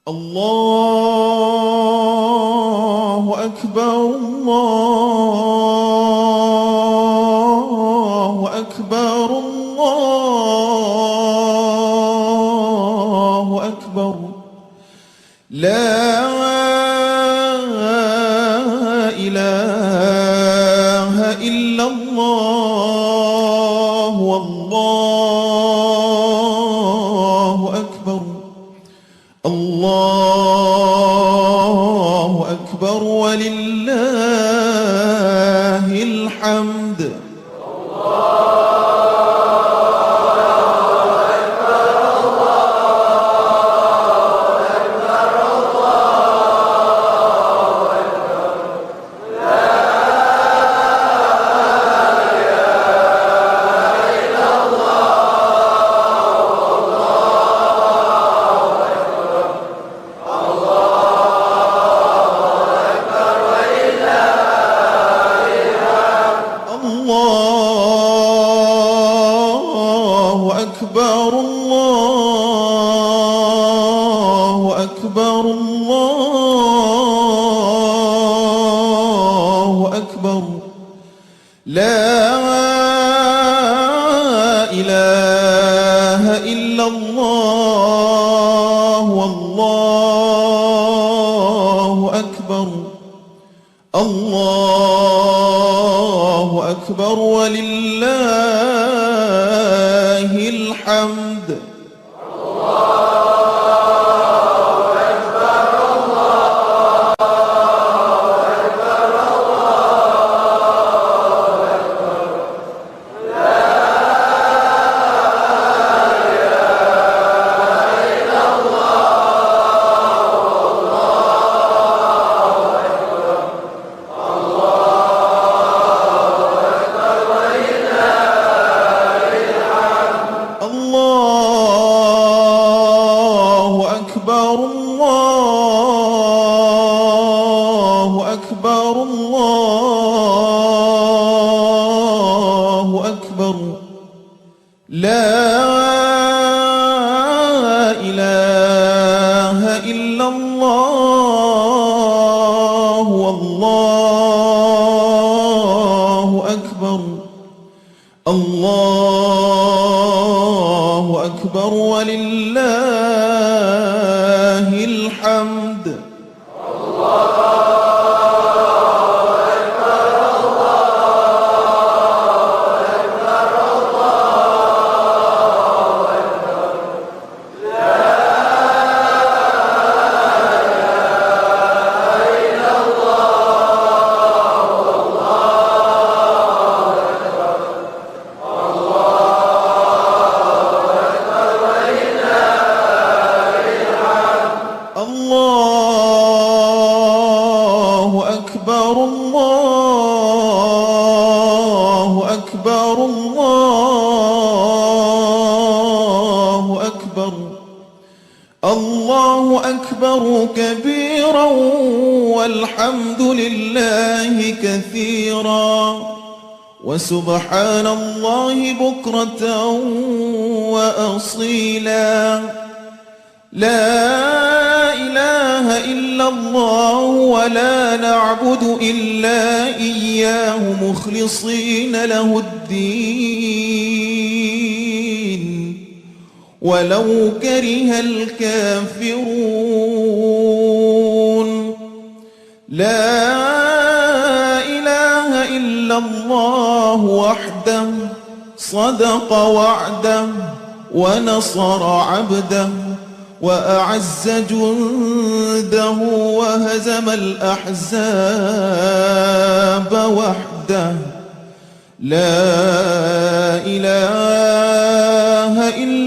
الله أكبر الله أكبر الله أكبر لا إله إلا الله والله أكبر الله أكبر ولله الحمد الله أكبر الله أكبر الله أكبر لا إله إلا الله والله أكبر الله أكبر ولله الحمد الله أكبر الله أكبر الله أكبر لا إله إلا الله والله أكبر الله أكبر ولله الحمد الله أكبر الله أكبر الله أكبر الله أكبر كبيرا والحمد لله كثيرا وسبحان الله بكرة وأصيلا لا إله إلا الله ولا نعبد إلا إياه مخلصين له الدين ولو كره الكافرون لا إله إلا الله وحده صدق وعده ونصر عبده وأعز جنده وهزم الأحزاب وحده لا إله إلا